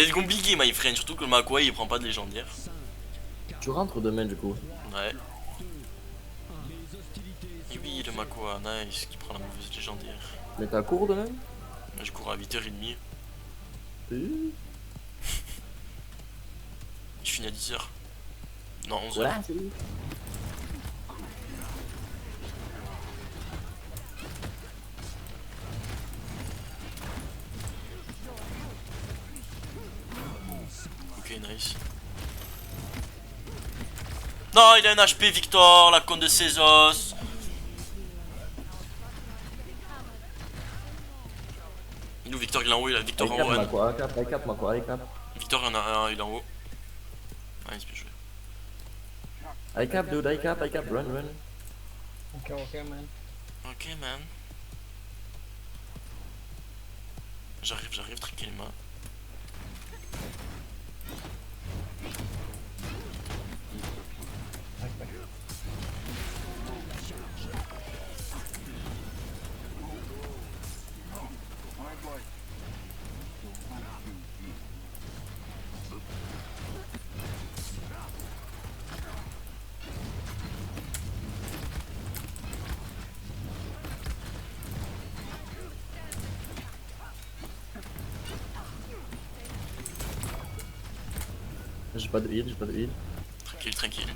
C'est compliqué, my friend, surtout que le Makoi il prend pas de légendaire. Tu rentres demain du coup. Ouais. Et oui, le Makoi, nice, qui prend la mauvaise légendaire. Mais t'as cours demain? Je cours à 8h30. Euh, Je finis à 10h. Non, 11h. Voilà, c'est lui. Ok, nice. Non, il a un HP, Victor, la conne de ses os. Il est où Victor? Il est en haut, il a Victor en Avec 4 haut. ma quoi, avec 4 ma quoi, avec 4. Victor, il y en a un, il est en haut. Nice, bien joué. Avec 4, dude, avec 4, run, run. Ok, man. Ok, man. J'arrive tranquillement. J'ai pas de heal, j'ai pas de heal. Tranquille, tranquille.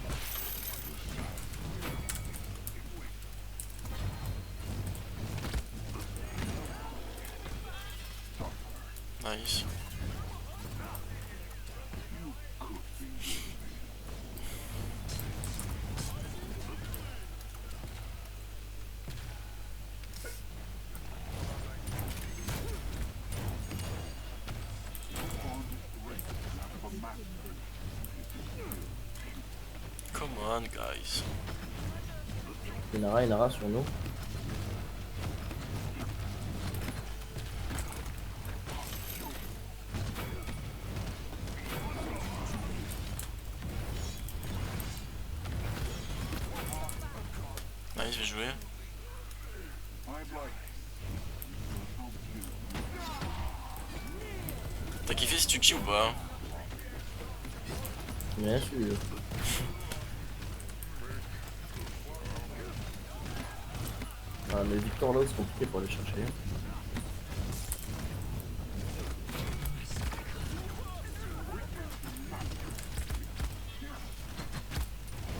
Nice. Come on, guys. Inara sur nous. Nice, bien joué. T'as kiffé ce Tuki ou pas? Bien sûr. Ah, mais Victor là, c'est compliqué pour aller chercher.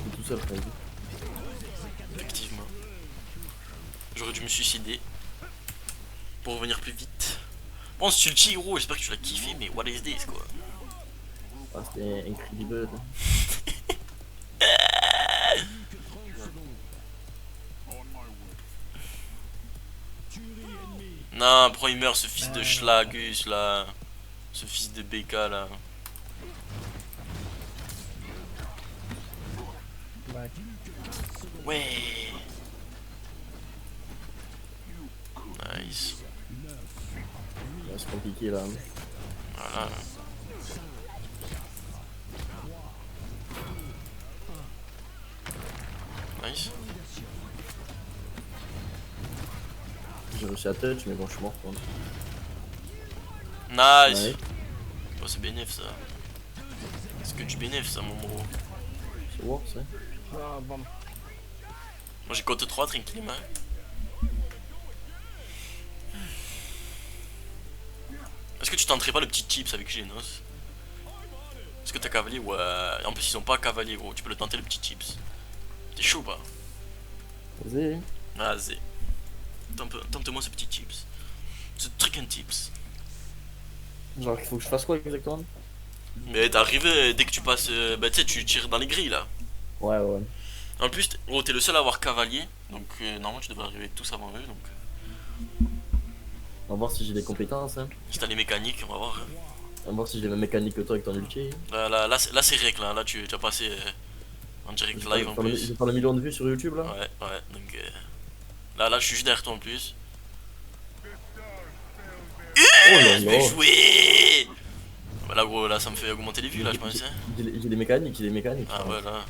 C'est tout seul, frère. Effectivement. J'aurais dû me suicider. Pour revenir plus vite. Bon, ce Tulchi, gros, j'espère que tu l'as kiffé, mais what is this, quoi? Ah, c'était incredible. Non, pourquoi il meurt, ce fils de Schlagus, là? Ce fils de BK, là. Ouais. Nice. Ouais, c'est compliqué là. Voilà. Nice. J'ai réussi à touch, mais bon, je suis mort. Quoi. Nice. Ouais, Oh, c'est bénéf, ça. C'est que du bénéf, ça, mon bro. c'est worse, hein. Ah, bon. Moi, j'ai cote 3, tranquillement. Est-ce que tu tenterais pas le petit chips avec Genos? Est-ce que t'as cavalier? Ouais. En plus, ils ont pas cavalier, gros. Tu peux le tenter, le petit chips. T'es chaud, pas? Vas-y. Vas-y. Tente-moi ce petit chips. Ce trick and tips. Genre, il faut que je fasse quoi exactement? Mais t'arrives dès que tu passes. Bah, tu sais, tu tires dans les grilles, là. Ouais, ouais. En plus, gros, t'es le seul à avoir cavalier. Donc, normalement, tu devrais arriver tous avant eux. Donc, On va voir si j'ai des compétences, hein. si t'as les mécaniques, on va voir. Hein. On va voir si j'ai les mêmes mécaniques que toi avec ton ulti. Là, c'est règle. Là, tu as passé en direct live en plus. J'ai pas le million de vues sur YouTube là. Ouais, ouais. Donc, là, je suis juste derrière toi en plus. Oh là Bien là. joué! Bah là, gros, là, ça me fait augmenter les vues, là, je pense. Hein. J'ai des mécaniques, j'ai des mécaniques. Ah, ouais, là.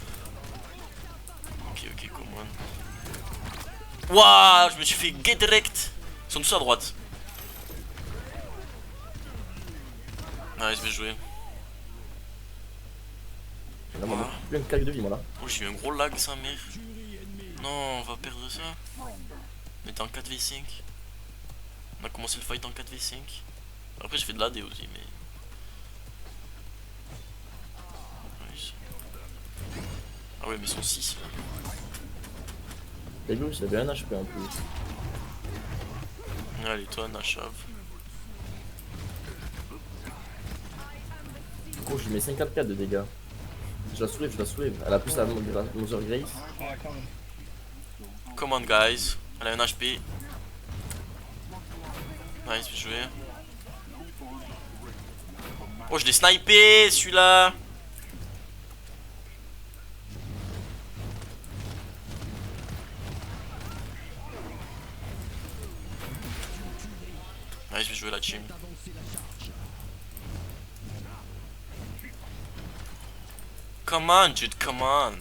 Ok, come on. Waouh, je me suis fait get direct. Ils sont tous à droite. Nice, bien joué. Là, moi, plus un cac de vie, moi là. Oh, j'ai eu un gros lag, sa mère. Non, on va perdre ça. On était en 4v5. On a commencé le fight en 4v5. Après, j'ai fait de l'AD aussi, mais. Nice. Ah ouais, mais ils sont 6 là. T'as vu, j'avais un HP en plus. Allez, toi, Nashave. Oh, je lui mets 54 de dégâts. Je la soulève, je la soulève. Elle a plus la Mother Grace. Ouais, quand même. Come on, guys. Elle a un HP. Nice, bien joué. Oh, je l'ai snipé celui-là. Nice, bien joué la team. Come on, dude, come on.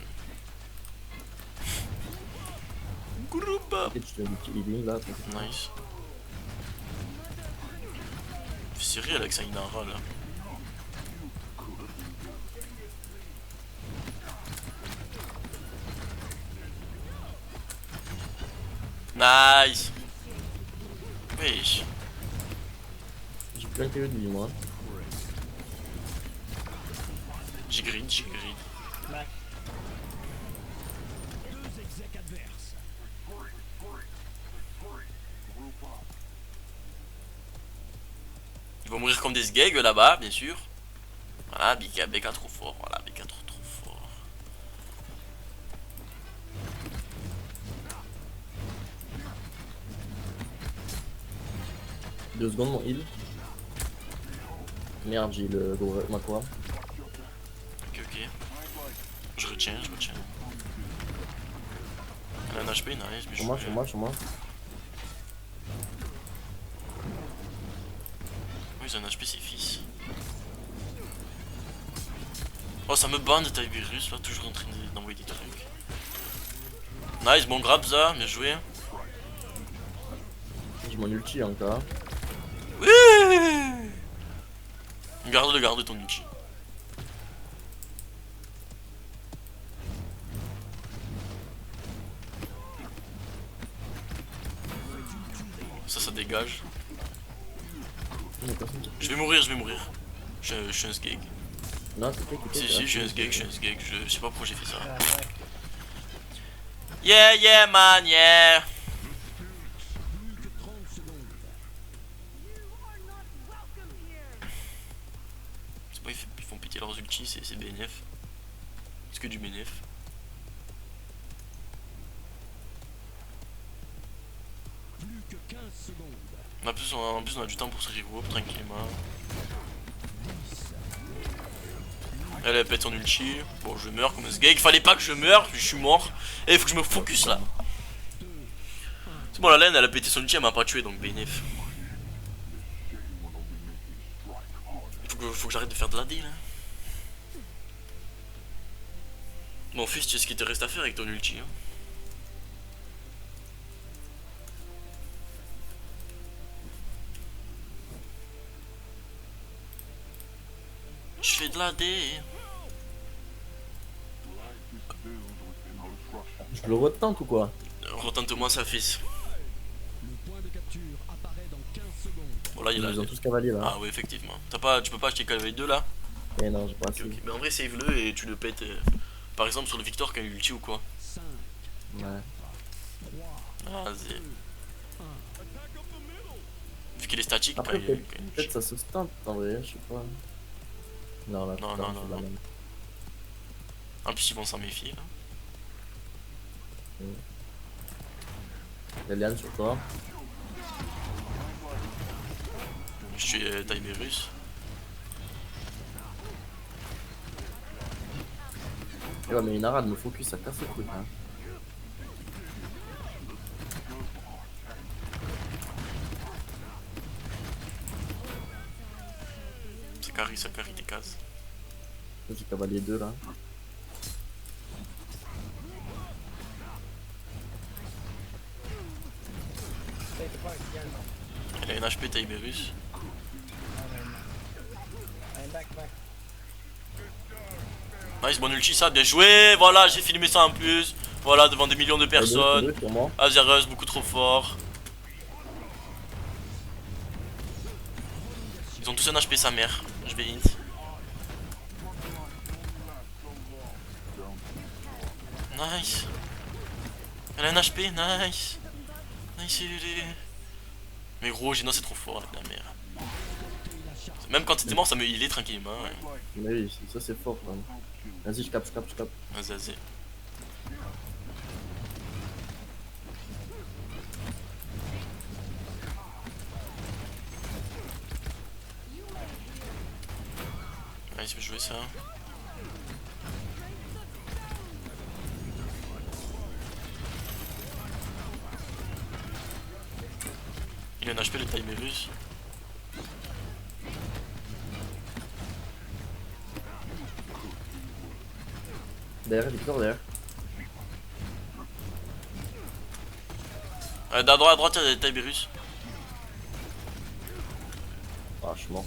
Groupe up. Et je te dis qu'il est là. Nice. C'est réel avec ça, Inara là. Nice. Wesh. J'ai plein de PE de vie, moi. J'ai grid, j'ai grid. Mac. Ils vont mourir comme des sgegs là-bas, bien sûr. Voilà, BK trop fort. Voilà, BK trop fort. Deux secondes, mon heal. Merde, j'ai le Makua. Ok. Je retiens. Elle a un HP, nice, mais Sur moi. Oui, ils ont un HP, c'est fils. Oh, ça me bande ta virus là, toujours en train d'envoyer des trucs. Nice, bon grab ça, bien joué. J'ai mon ulti encore. Oui. Garde ton ulti. Ça dégage. Je vais mourir. Je suis un sgeg. Non, c'est Si, je suis un sgeg. Je sais pas pourquoi j'ai fait ça. Ah, ouais. Yeah, man, yeah. C'est pas, ils font péter leurs ultis, c'est BNF. C'est que du BNF. En plus, on a du temps pour se regrouper tranquillement. Elle pète son ulti. Bon, je meurs comme ce gars. Il fallait pas que je meure, je suis mort. Et il faut que je me focus là. C'est bon, la laine, elle a pété son ulti, elle m'a pas tué donc BNF. Faut que j'arrête de faire de l'AD là. Bon, fils, tu sais ce qu'il te reste à faire avec ton ulti. Hein. Je fais de l'AD. Je le retente ou quoi? Retente-moi ça, fils. Bon, là, il a. Ils ont tous cavaliers là. Ah, ouais, effectivement. Tu peux pas acheter cavalier 2 là? Eh non, j'ai pas assez. Ok. Mais en vrai, save-le et tu le pètes. Par exemple, sur le Victor qui a ulti ou quoi. Ouais. Vas-y. Vu qu'il est statique, Après, quand il- peut-être ça se stunt en vrai, je sais pas. Non, là, Non, putain, non, c'est de la non. merde. En plus, ils vont s'en méfier là. Y'a Liane sur toi. Je suis Tiberius. Eh ouais, mais une arade me focus, ça casse le truc. Hein. Ça carry des cases. J'ai cavalier 2 là. Take a fight, Yann. Elle a une HP Tiberius. Ah, ouais, non. Nice, bon ulti ça, bien joué. Voilà, j'ai filmé ça en plus. Voilà, devant des millions de personnes. Pour moi. Azereus, beaucoup trop fort. Ils ont tous un HP sa mère. Je vais hint. Nice. Elle a un HP, nice. Nice. Mais gros, Gino c'est trop fort la merde. Même quand t'étais mort, ça me healait tranquillement. Ouais. Mais oui, ça c'est fort quand même. Vas-y, je capte. Vas-y. Allez, je vais jouer ça. Il a un HP le Tiberius. Derrière, Victor, derrière. À droite, il y a des Tiberius. Ah, je suis mort.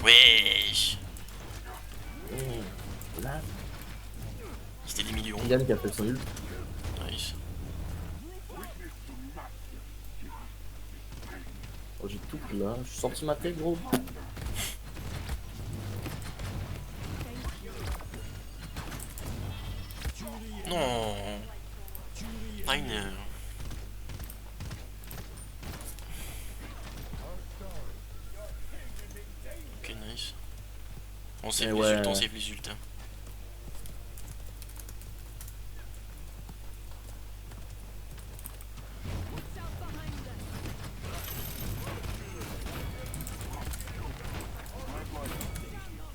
Wesh. Là, C'était des millions. Yann qui a fait son ult. Nice. Oh, j'ai tout pris là. Je suis sorti ma tête, gros. Non. Niner. Ok, nice. On save les ults, on save les ults.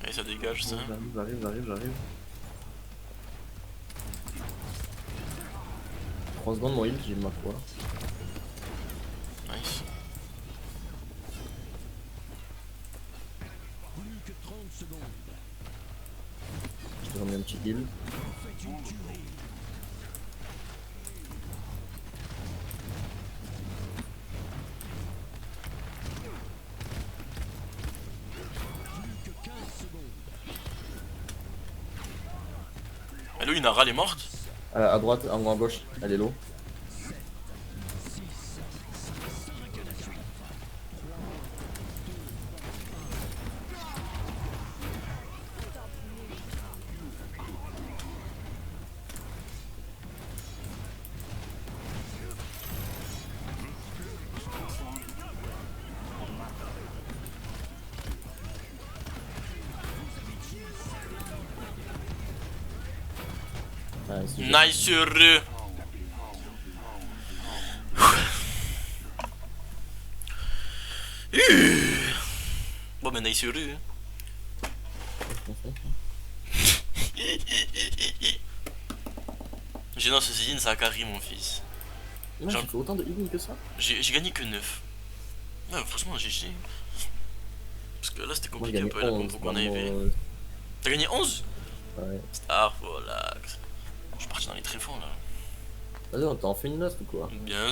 Allez, ça dégage ça. J'arrive. 3 secondes, mon heal, j'ai ma foi. Nice. Je te remets un petit heal. Allo, Inara, elle est morte? À droite, en gauche, elle est low. Nice sur eux. Bon ben nice sur eux. J'ai dans ce season, ça a carré mon fils. Non, j'ai fait autant de healing que ça. J'ai gagné que 9. Ouais, franchement GG. Parce que là c'était compliqué un peu la combo qu'on a eu. T'as gagné 11? Ouais. Ah voilà. Je suis parti dans les tréfonds là. Vas-y, on t'en fait une autre ou quoi? Bien